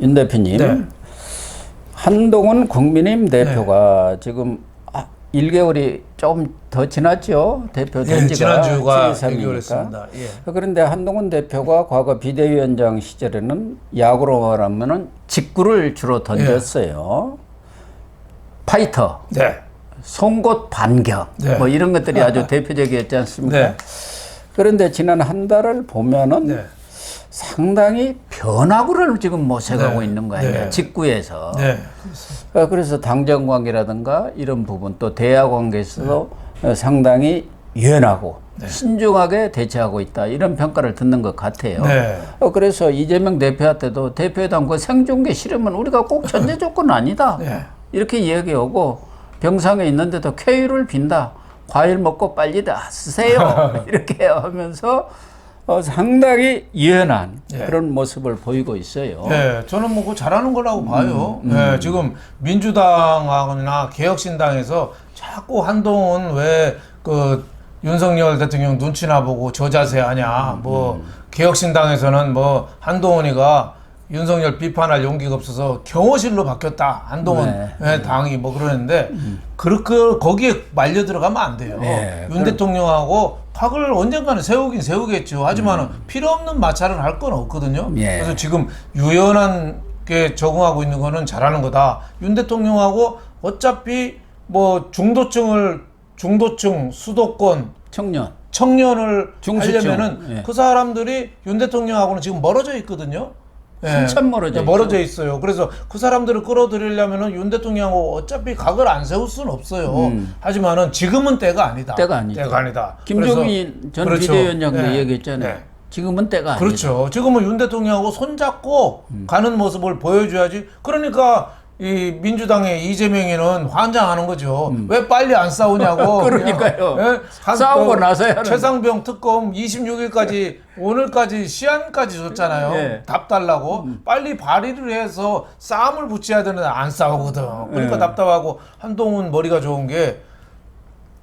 윤 대표님, 네. 한동훈 국민의힘 대표가 지금 1개월이 좀 더 지났죠. 대표 된 지가 지난주가 7.23이니까. 1개월했습니다. 그런데 한동훈 대표가 과거 비대위원장 시절에는 야구로 말하면은 직구를 주로 던졌어요. 파이터, 네. 송곳 반격, 네. 뭐 이런 것들이 아주 대표적이었지 않습니까? 네. 그런데 지난 한 달을 보면은 네. 상당히 변화구를 지금 모색하고 네. 있는 거 아니에요. 네. 직구에서. 네. 그래서 당정 관계라든가 이런 부분 또 대화 관계에서도 상당히 유연하고 신중하게 대처하고 있다. 이런 평가를 듣는 것 같아요. 네. 그래서 이재명 대표한테도 대표회담 그 생중계 싫으면 우리가 꼭 전제 조건 아니다. 네. 이렇게 이야기하고 병상에 있는데도 쾌유를 빈다. 과일 먹고 빨리 다 쓰세요. 이렇게 하면서 상당히 유연한 그런 모습을 보이고 있어요. 네, 저는 뭐 그거 잘하는 거라고 봐요. 네, 지금 민주당이나 개혁신당에서 자꾸 한동훈 왜 그 윤석열 대통령 눈치나 보고 저 자세 하냐. 뭐 개혁신당에서는 뭐 한동훈이가 윤석열 비판할 용기가 없어서 경호실로 바뀌었다. 한동훈 당이 뭐 그러는데 그렇게 거기에 말려 들어가면 안 돼요. 네, 윤 대통령하고 각을 언젠가는 세우긴 세우겠죠. 하지만 필요 없는 마찰을 할 건 없거든요. 예. 그래서 지금 유연한 게 적응하고 있는 거는 잘하는 거다. 윤 대통령하고 어차피 뭐 중도층, 수도권, 청년을 중수층. 하려면은 그 사람들이 윤 대통령하고는 지금 멀어져 있거든요. 한참 멀어져 있어요. 그래서 그 사람들을 끌어들이려면은 윤 대통령하고 어차피 각을 안 세울 수는 없어요. 하지만은 지금은 때가 아니다. 때가 아니다. 김종인 전 그렇죠. 비대위원장도 얘기했잖아요. 지금은 때가 아니다. 그렇죠. 지금은 윤 대통령하고 손잡고 가는 모습을 보여줘야지. 그러니까 이 민주당의 이재명이는 환장하는 거죠. 왜 빨리 안 싸우냐고. 그러니까요. 싸우고 나서야 최상병 특검 26일까지 오늘까지 시한까지 줬잖아요. 답 달라고. 빨리 발의를 해서 싸움을 붙여야 되는데 안 싸우거든. 그러니까 답답하고 한동훈 머리가 좋은 게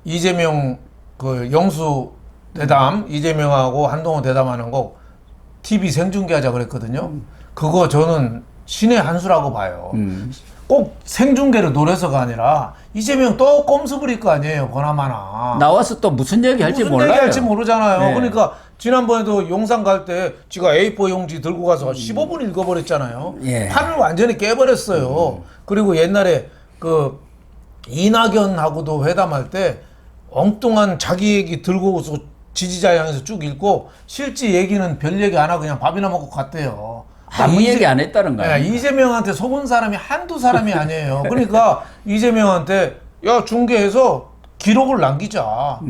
이재명 그 영수 대담 이재명하고 한동훈 대담하는 거 TV 생중계하자 그랬거든요. 그거 저는 신의 한 수라고 봐요. 꼭 생중계를 노려서가 아니라 이재명 또 꼼수 부릴 거 아니에요. 보나마나. 나와서 또 무슨 얘기 할지 몰라요. 무슨 얘기 할지 모르잖아요. 네. 그러니까 지난번에도 용산 갈 때 지가 A4 용지 들고 가서 15분 읽어버렸잖아요. 예. 판을 완전히 깨버렸어요. 그리고 옛날에 그 이낙연하고도 회담할 때 엉뚱한 자기 얘기 들고서 지지자 향해서 쭉 읽고 실제 얘기는 별 얘기 안 하고 그냥 밥이나 먹고 갔대요. 아무 얘기 안 했다는 거예요. 이재명한테 속은 사람이 한두 사람이 아니에요. 그러니까 이재명한테 야 중계해서 기록을 남기자.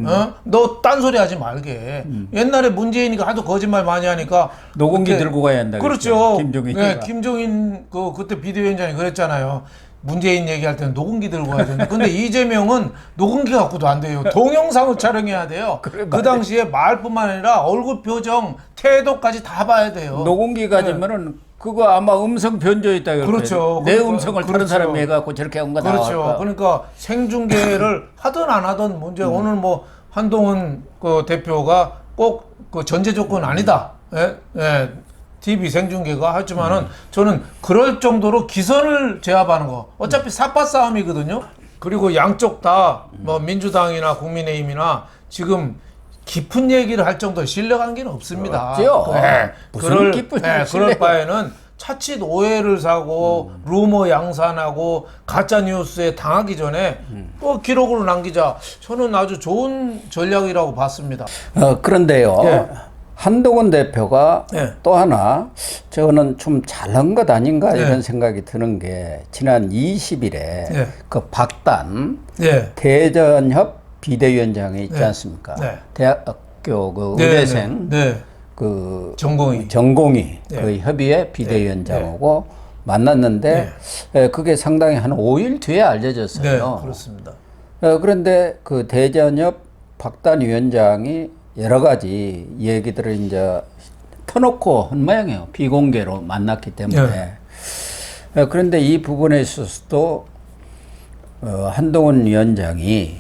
너 딴소리 하지 말게. 옛날에 문재인이가 하도 거짓말 많이 하니까 노공기 그때, 들고 가야 한다. 그렇죠. 김종인. 네, 김종인 그때 비대위원장이 그랬잖아요. 문재인 얘기할 때는 녹음기 들고 가야 되는데 근데 이재명은 녹음기 갖고도 안 돼요. 동영상을 촬영해야 돼요. 그 당시에 말뿐만 아니라 얼굴 표정, 태도까지 다 봐야 돼요. 녹음기 가지면은 그거 아마 음성 변조에 있다. 그렇죠. 내 그러니까, 음성을 다른 그렇죠. 사람이 해갖고 저렇게 한 거 그렇죠. 나올까. 그러니까 생중계를 하든 안 하든 문제. 오늘 뭐 한동훈 그 대표가 꼭 그 전제 조건 아니다. TV 생중계가 하지만은 저는 그럴 정도로 기선을 제압하는 거. 어차피 사파 싸움이거든요. 그리고 양쪽 다 뭐 민주당이나 국민의힘이나 지금 깊은 얘기를 할 정도의 신뢰 관계는 없습니다. 없죠. 무슨 깊은 그럴 바에는 차칫 오해를 사고 루머 양산하고 가짜 뉴스에 당하기 전에 뭐 기록으로 남기자. 저는 아주 좋은 전략이라고 봤습니다. 그런데요. 한동훈 대표가 또 하나 저는 좀 잘한 것 아닌가 이런 생각이 드는 게 지난 20일에 그 박단 대전협 비대위원장이 있지 않습니까? 대학교 그 의대생 그 전공의 그 협의회 비대위원장하고 만났는데 그게 상당히 한 5일 뒤에 알려졌어요. 네, 그렇습니다. 그런데 그 대전협 박단 위원장이 여러 가지 얘기들을 이제 터놓고 한 모양이에요. 비공개로 만났기 때문에. 그런데 이 부분에 있어서도 한동훈 위원장이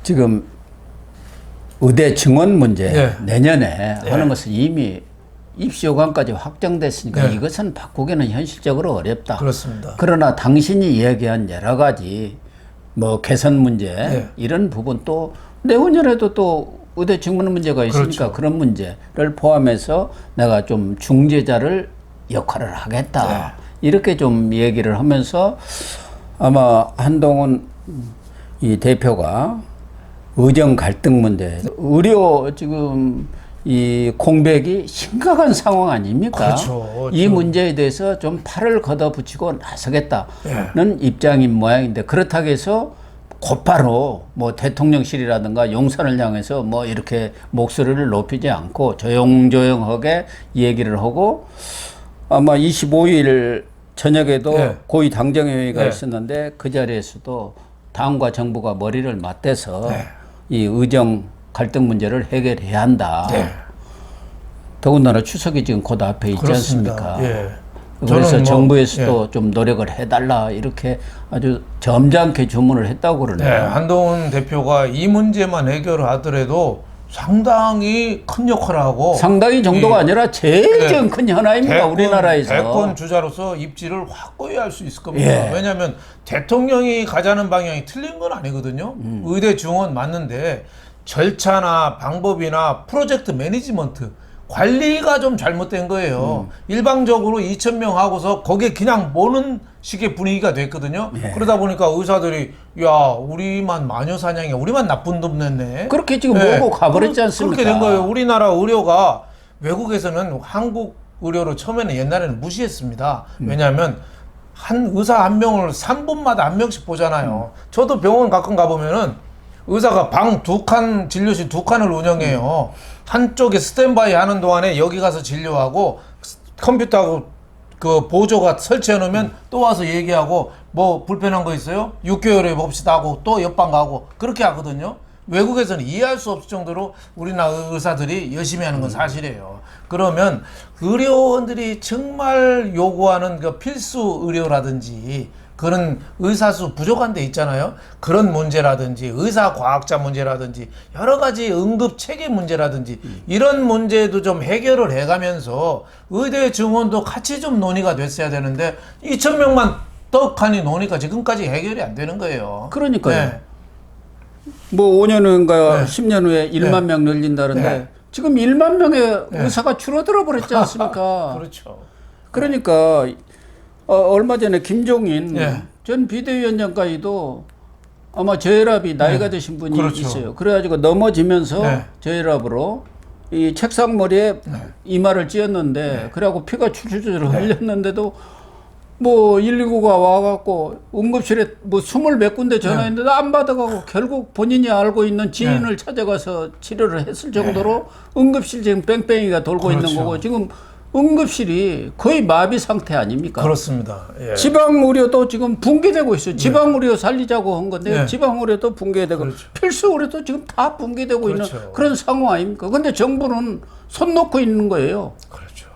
지금 의대 증원 문제 내년에 하는 것을 이미 입시 요강까지 확정됐으니까 네. 이것은 바꾸기는 현실적으로 어렵다. 그렇습니다. 그러나 당신이 이야기한 여러 가지 뭐 개선 문제 네. 이런 부분 또 내후년에도 또 의대 증문 문제가 있으니까 그렇죠. 그런 문제를 포함해서 내가 좀 중재자를 역할을 하겠다. 네. 이렇게 좀 얘기를 하면서 아마 한동훈 이 대표가 의정 갈등 문제, 의료 지금 이 공백이 심각한 상황 아닙니까? 그렇죠. 이 문제에 대해서 좀 팔을 걷어붙이고 나서겠다는 입장인 모양인데 그렇다고 해서 곧바로 뭐 대통령실이라든가 용산을 향해서 뭐 이렇게 목소리를 높이지 않고 조용조용하게 얘기를 하고 아마 25일 저녁에도 네. 고위 당정회의가 네. 있었는데 그 자리에서도 당과 정부가 머리를 맞대서 네. 이 의정 갈등 문제를 해결해야 한다. 네. 더군다나 추석이 지금 곧 앞에 있지 그렇습니다. 않습니까? 예. 그래서 저는 뭐, 정부에서도 좀 노력을 해달라 이렇게 아주 점잖게 주문을 했다고 그러네요. 네, 한동훈 대표가 이 문제만 해결하더라도 상당히 큰 역할을 하고 상당히 정도가 아니라 제일 네. 지금 큰 현안입니다. 우리나라에서. 대권 주자로서 입지를 확고히 할 수 있을 겁니다. 예. 왜냐하면 대통령이 가자는 방향이 틀린 건 아니거든요. 의대 증원 맞는데 절차나 방법이나 프로젝트 매니지먼트 관리가 좀 잘못된 거예요. 일방적으로 2,000명 하고서 거기에 그냥 모는 식의 분위기가 됐거든요. 예. 그러다 보니까 의사들이 야 우리만 마녀 사냥이야, 우리만 나쁜 놈 냈네. 그렇게 지금 네. 몰고 가버렸지 않습니까? 그렇게 된 거예요. 우리나라 의료가 외국에서는 한국 의료를 처음에는 옛날에는 무시했습니다. 왜냐하면 한 의사 한 명을 3분마다 한 명씩 보잖아요. 저도 병원 가끔 가보면은 의사가 방 2칸, 진료실 2칸을 운영해요. 한쪽에 스탠바이 하는 동안에 여기 가서 진료하고 컴퓨터하고 그 보조가 설치해 놓으면 또 와서 얘기하고 뭐 불편한 거 있어요? 6개월에 봅시다 하고 또 옆방 가고 그렇게 하거든요. 외국에서는 이해할 수 없을 정도로 우리나라 의사들이 열심히 하는 건 사실이에요. 그러면 의료원들이 정말 요구하는 그 필수 의료라든지 그런 의사수 부족한 데 있잖아요. 그런 문제라든지 의사과학자 문제라든지 여러 가지 응급 체계 문제라든지 이런 문제도 좀 해결을 해가면서 의대 증원도 같이 좀 논의가 됐어야 되는데 2,000명만 떡하니 노니까 지금까지 해결이 안 되는 거예요. 그러니까요. 네. 뭐 5년 후인가 네. 10년 후에 1만 명 늘린다는데 네. 지금 1만 명의 네. 의사가 줄어들어 버렸지 않습니까? 그렇죠. 그러니까 얼마 전에 김종인 네. 전 비대위원장까지도 아마 저혈압이 나이가 드신 분이 그렇죠. 있어요. 그래가지고 넘어지면서 네. 저혈압으로 이 책상머리에 이마를 찧었는데 그래갖고 피가 출출출 흘렸는데도 뭐 119가 와갖고 응급실에 뭐 20몇 군데 전화했는데도 안 받아가고 결국 본인이 알고 있는 지인을 찾아가서 치료를 했을 정도로 응급실 지금 뺑뺑이가 돌고 있는 그렇죠. 거고 지금 응급실이 거의 마비 상태 아닙니까? 그렇습니다. 예. 지방 의료도 지금 붕괴되고 있어요. 지방 의료 살리자고 한 건데 네. 지방 의료도 붕괴되고 그렇죠. 필수 의료도 지금 다 붕괴되고 그렇죠. 있는 그런 상황 아닙니까? 근데 정부는 손 놓고 있는 거예요. 그렇죠.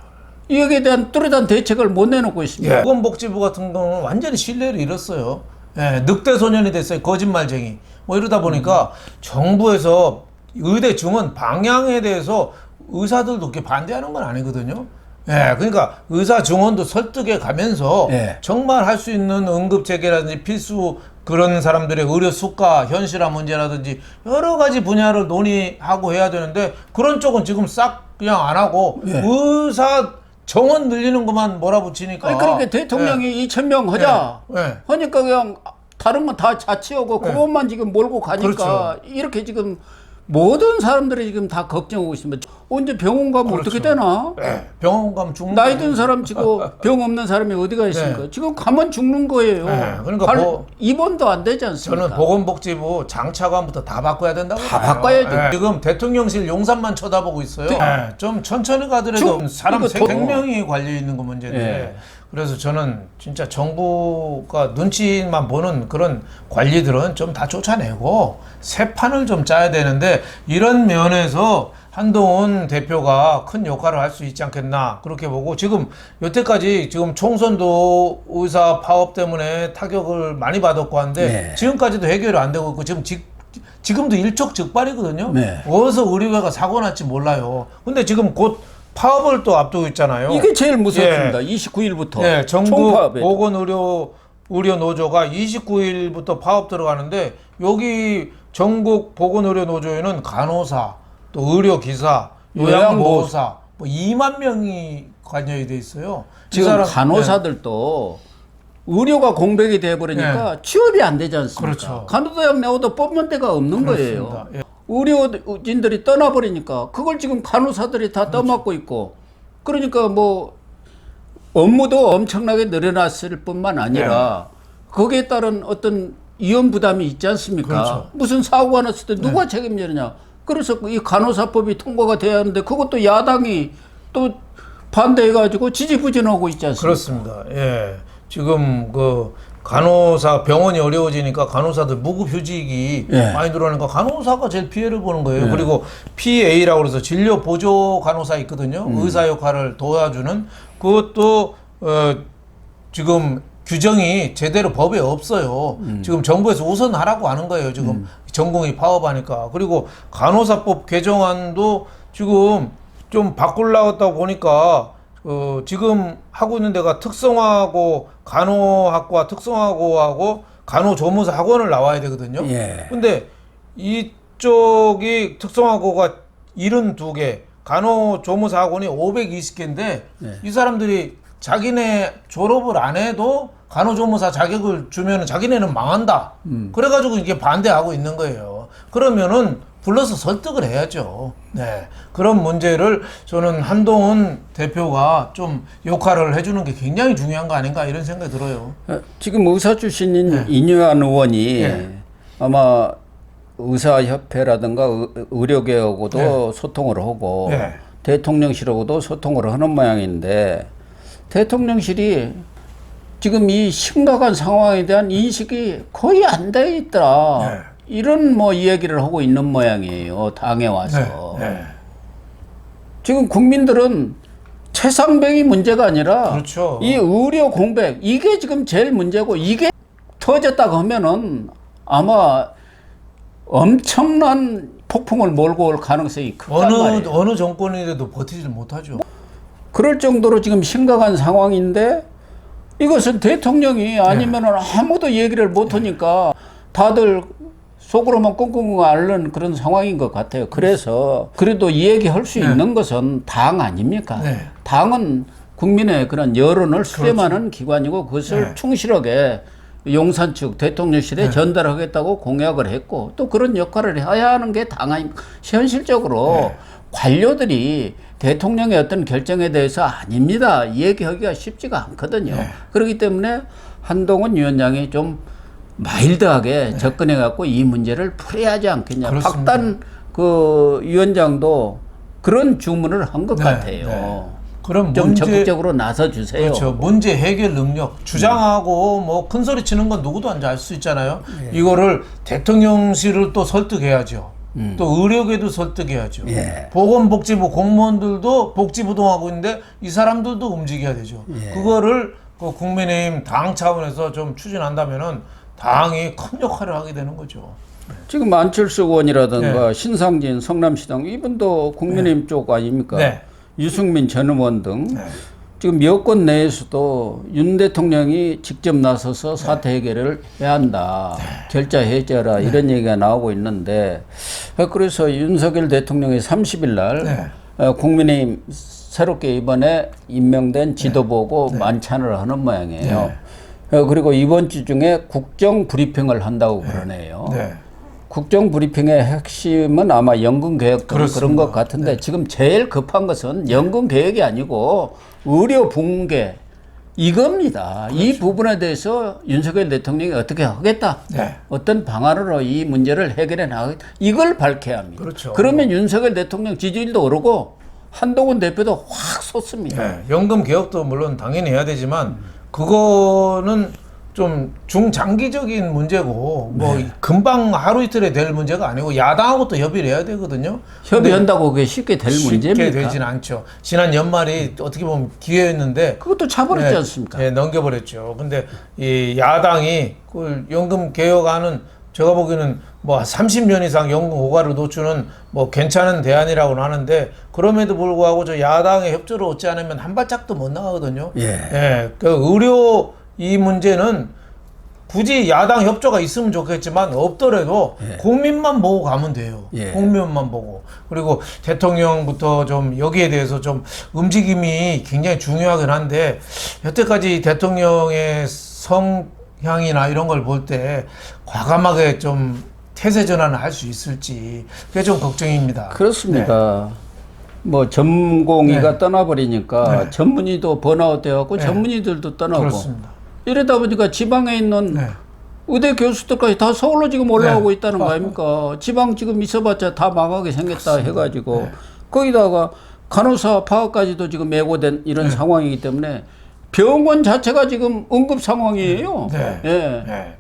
여기에 대한 뚜렷한 대책을 못 내놓고 있습니다. 예. 보건복지부 같은 경우는 완전히 신뢰를 잃었어요. 예. 늑대 소년이 됐어요. 거짓말쟁이. 뭐 이러다 보니까 정부에서 의대 증원 방향에 대해서 의사들도 그렇게 반대하는 건 아니거든요. 예, 그러니까 의사 증원도 설득해 가면서 예. 정말 할 수 있는 응급 재개라든지 필수 그런 사람들의 의료 수가 현실화 문제라든지 여러 가지 분야를 논의하고 해야 되는데 그런 쪽은 지금 싹 그냥 안 하고 예. 의사 정원 늘리는 것만 몰아붙이니까. 아니, 그러니까 대통령이 2,000명 하자. 예. 하니까 그냥 다른 건 다 자치하고 그것만 지금 몰고 가니까 그렇죠. 이렇게 지금 모든 사람들이 지금 다 걱정하고 있습니다. 언제 병원 가면 그렇죠. 어떻게 되나? 예. 병원 가면 죽는 나이 거예요. 든 사람 치고 병 없는 사람이 어디가 있습니까? 지금 가면 죽는 거예요. 그러니까 입원도 안 되지 않습니까? 저는 보건복지부 장차관부터 다 바꿔야 된다고 다 봐요. 바꿔야죠. 예. 지금 대통령실 용산만 쳐다보고 있어요. 예. 좀 천천히 가더라도 사람 이거 생명이 걸려 있는 거 문제인데. 예. 그래서 저는 진짜 정부가 눈치만 보는 그런 관리들은 좀 다 쫓아내고 새 판을 좀 짜야 되는데 이런 면에서 한동훈 대표가 큰 역할을 할 수 있지 않겠나 그렇게 보고 지금 여태까지 지금 총선도 의사 파업 때문에 타격을 많이 받았고 한데 네. 지금까지도 해결이 안 되고 있고 지금도 일촉즉발이거든요. 네. 어디서 의료회가 사고 날지 몰라요. 근데 지금 곧 파업을 또 앞두고 있잖아요. 이게 제일 무섭습니다. 29일부터. 네, 전국 총파업에. 보건의료노조가 29일부터 파업 들어가는데 여기 전국 보건의료노조에는 간호사, 또 의료기사, 요양보호사 뭐 2만 명이 관여이 돼 있어요. 지금 간호사들도 의료가 공백이 돼버리니까 취업이 안 되지 않습니까? 그렇죠. 간호대학 내고도 뽑는 데가 없는 거예요. 의료진들이 떠나버리니까 그걸 지금 간호사들이 다 떠맡고 있고, 그러니까 뭐 업무도 엄청나게 늘어났을 뿐만 아니라 거기에 따른 어떤 위험 부담이 있지 않습니까? 그렇죠. 무슨 사고가 났을 때 누가 책임지느냐. 그래서 이 간호사법이 통과가 돼야 하는데 그것도 야당이 또 반대해가지고 지지부진하고 있지 않습니까? 그렇습니다. 예. 지금 그 간호사 병원이 어려워지니까 간호사들 무급휴직이 많이 늘어나니까 간호사가 제일 피해를 보는 거예요. 그리고 PA라고 해서 진료 보조 간호사 있거든요. 의사 역할을 도와주는 그것도 지금 규정이 제대로 법에 없어요. 지금 정부에서 우선하라고 하는 거예요. 지금 전공이 파업하니까. 그리고 간호사법 개정안도 지금 좀 바꾸려고 보니까 지금 하고 있는 데가 특성화고 간호학과 특성화고하고 간호조무사 학원을 나와야 되거든요. 근데 이쪽이 특성화고가 72개, 간호조무사 학원이 520개인데 이 사람들이 자기네 졸업을 안 해도 간호조무사 자격을 주면 자기네는 망한다. 그래가지고 이게 반대하고 있는 거예요. 그러면은 불러서 설득을 해야죠. 네. 그런 문제를 저는 한동훈 대표가 좀 역할을 해주는 게 굉장히 중요한 거 아닌가 이런 생각이 들어요. 지금 의사 출신인 이뉴한 의원이 아마 의사협회라든가 의료계하고도 소통을 하고 대통령실하고도 소통을 하는 모양인데, 대통령실이 지금 이 심각한 상황에 대한 인식이 거의 안 돼 있더라. 이런 뭐 이야기를 하고 있는 모양이에요. 당에 와서. 지금 국민들은 최상병이 문제가 아니라 그렇죠. 이 의료 공백, 이게 지금 제일 문제고, 이게 터졌다고 하면은 아마 엄청난 폭풍을 몰고 올 가능성이 크단 말이에요. 어느 정권이라도 버티질 못하죠. 그럴 정도로 지금 심각한 상황인데, 이것은 대통령이 아니면은 아무도 얘기를 못 하니까 다들 속으로만 끙끙 앓는 그런 상황인 것 같아요. 그래서 그래도 이 얘기할 수 있는 것은 당 아닙니까? 당은 국민의 그런 여론을 수렴하는 기관이고, 그것을 충실하게 용산 측 대통령실에 전달하겠다고 공약을 했고, 또 그런 역할을 해야 하는 게 당 아닙니까? 현실적으로 관료들이 대통령의 어떤 결정에 대해서 아닙니다, 이 얘기하기가 쉽지가 않거든요. 그렇기 때문에 한동훈 위원장이 좀 마일드하게 접근해 갖고 이 문제를 풀어야 하지 않겠냐. 그렇습니다. 박단 그 위원장도 그런 주문을 한 것 같아요. 그럼 좀 적극적으로 나서 주세요. 그렇죠. 문제 해결 능력 주장하고 뭐 큰 소리 치는 건 누구도 알 수 있잖아요. 이거를 대통령실을 또 설득해야죠. 또 의료계도 설득해야죠. 보건복지부 공무원들도 복지부동하고 있는데 이 사람들도 움직여야 되죠. 그거를 그 국민의힘 당 차원에서 좀 추진한다면은 당이 큰 역할을 하게 되는 거죠. 지금 안철수 의원이라든가 신상진 성남시장, 이분도 국민의힘 쪽 아닙니까? 유승민 전 의원 등 지금 여권 내에서도 윤 대통령이 직접 나서서 사태 해결을 해야 한다. 결자 해제하라. 이런 얘기가 나오고 있는데, 그래서 윤석열 대통령이 30일 날 국민의힘 새롭게 이번에 임명된 지도부고 만찬을 하는 모양이에요. 그리고 이번 주 중에 국정 브리핑을 한다고 그러네요. 국정 브리핑의 핵심은 아마 연금 개혁 등 그런 것 같은데, 지금 제일 급한 것은 연금 개혁이 아니고 의료 붕괴 이겁니다. 이 부분에 대해서 윤석열 대통령이 어떻게 하겠다, 어떤 방안으로 이 문제를 해결해 나가겠다, 이걸 밝혀야 합니다. 그러면 윤석열 대통령 지지율도 오르고 한동훈 대표도 확 솟습니다. 연금 개혁도 물론 당연히 해야 되지만 그거는 좀 중장기적인 문제고 뭐 금방 하루 이틀에 될 문제가 아니고 야당하고 또 협의를 해야 되거든요. 협의한다고 그게 쉽게 될 문제입니까? 쉽게 되진 않죠. 지난 연말이 어떻게 보면 기회였는데 그것도 차버렸지 않습니까? 넘겨버렸죠. 근데 이 야당이 그 연금 개혁안은 제가 보기에는 뭐 30년 이상 연금 고과를 노출은 뭐 괜찮은 대안이라고는 하는데 그럼에도 불구하고 저 야당의 협조를 얻지 않으면 한 발짝도 못 나가거든요. 예. 그 의료 이 문제는 굳이 야당 협조가 있으면 좋겠지만 없더라도 국민만 보고 가면 돼요. 국민만 보고. 그리고 대통령부터 좀 여기에 대해서 좀 움직임이 굉장히 중요하긴 한데 여태까지 대통령의 성향이나 이런 걸 볼 때 과감하게 좀 태세 전환을 할 수 있을지 그게 좀 걱정입니다. 그렇습니다. 뭐 전공의가 떠나버리니까 전문의도 번아웃 되었고 전문의들도 떠나고 그렇습니다. 이러다 보니까 지방에 있는 의대 교수들까지 다 서울로 지금 올라오고 있다는 거 아닙니까? 지방 지금 있어봤자 다 망하게 생겼다 해가지고 거기다가 간호사 파업까지도 지금 예고된 이런 상황이기 때문에 병원 자체가 지금 응급 상황이에요.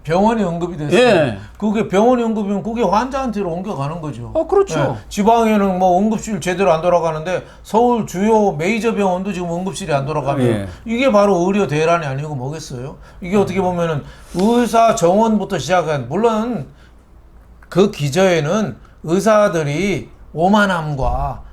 병원이 응급이 됐어요. 그게 병원이 응급이면 그게 환자한테로 옮겨가는 거죠. 그렇죠. 지방에는 뭐 응급실 제대로 안 돌아가는데 서울 주요 메이저 병원도 지금 응급실이 안 돌아가면 이게 바로 의료 대란이 아니고 뭐겠어요? 이게 어떻게 보면은 의사 정원부터 시작한 물론 그 기저에는 의사들이 오만함과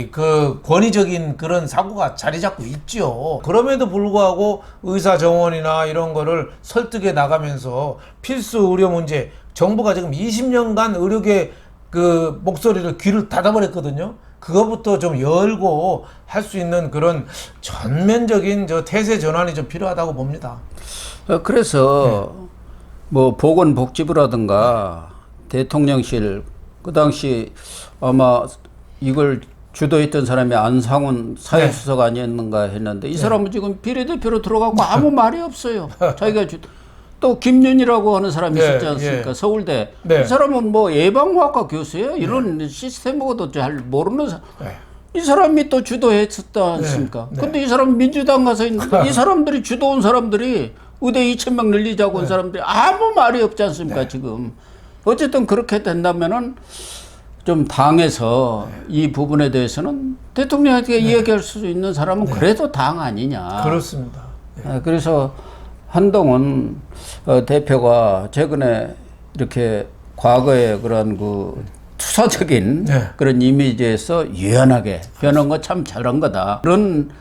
그 권위적인 그런 사고가 자리 잡고 있죠. 그럼에도 불구하고 의사 정원이나 이런 거를 설득해 나가면서 필수 의료 문제, 정부가 지금 20년간 의료계 그 목소리를 귀를 닫아버렸거든요. 그거부터 좀 열고 할 수 있는 그런 전면적인 저 태세 전환이 좀 필요하다고 봅니다. 그래서 뭐 보건복지부라든가 대통령실 그 당시 아마 이걸 주도했던 사람이 안상훈 사회수석 아니었는가 했는데 이 사람은 지금 비례대표로 들어가고 아무 말이 없어요. 자기가 또 김윤이라고 하는 사람이 있었지 않습니까? 서울대. 이 사람은 뭐 예방의학과 교수예요. 이런 시스템하고도 잘 모르는 사람. 이 사람이 또 주도했었지 않습니까? 근데 이 사람은 민주당 가서 있는데 이 사람들이 주도한 사람들이 의대 2,000명 늘리자고 한 사람들이 아무 말이 없지 않습니까? 지금. 어쨌든 그렇게 된다면은 좀 당에서 이 부분에 대해서는 대통령에게 이야기할 수 있는 사람은 그래도 당 아니냐. 그렇습니다. 그래서 한동훈 대표가 최근에 이렇게 과거의 그런 그 투사적인 그런 이미지에서 유연하게 변한 거 참 잘한 거다. 그런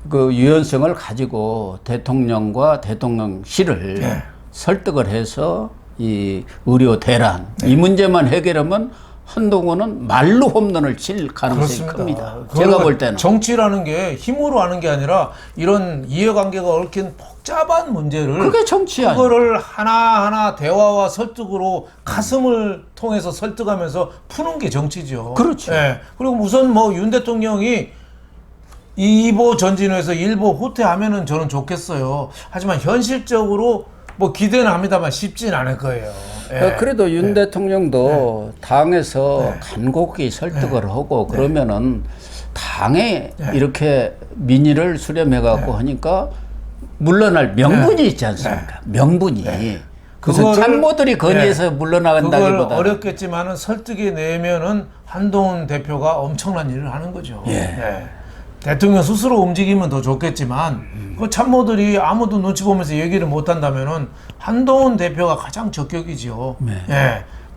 그 유연성을 가지고 대통령과 대통령실을 설득을 해서 이 의료 대란 이 문제만 해결하면 한동훈은 말로 홈런을 칠 가능성이 큽니다. 제가 볼 때는. 정치라는 게 힘으로 하는 게 아니라 이런 이해관계가 얽힌 복잡한 문제를 그게 정치야. 그거를 하나하나 대화와 설득으로 가슴을 통해서 설득하면서 푸는 게 정치죠. 그렇죠. 그리고 우선 뭐 윤 대통령이 2보 전진해서 1보 후퇴하면은 저는 좋겠어요. 하지만 현실적으로 뭐 기대는 합니다만 쉽진 않을 거예요. 그래도 윤 대통령도 당에서 간곡히 설득을 하고 그러면은 당에 이렇게 민의를 수렴해갖고 하니까 물러날 명분이 있지 않습니까? 명분이. 그래서 참모들이 건의해서 물러나간다기보다. 그걸 어렵겠지만은 설득해 내면은 한동훈 대표가 엄청난 일을 하는 거죠. 대통령 스스로 움직이면 더 좋겠지만 그 참모들이 아무도 눈치 보면서 얘기를 못 한다면은 한동훈 대표가 가장 적격이지요.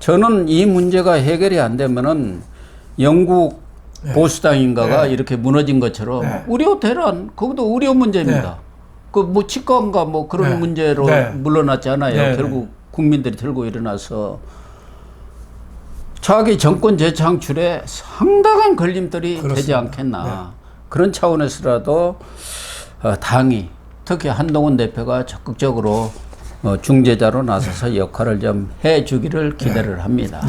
저는 이 문제가 해결이 안 되면은 영국 보수당인가가 이렇게 무너진 것처럼 의료 대란, 그것도 의료 문제입니다. 그 뭐 치과인가 뭐 그런 문제로 물러났잖아요. 결국 국민들이 들고 일어나서 자기 정권 재창출에 상당한 걸림돌이 되지 않겠나. 그런 차원에서라도 당이 특히 한동훈 대표가 적극적으로 중재자로 나서서 역할을 좀 해주기를 기대를 합니다.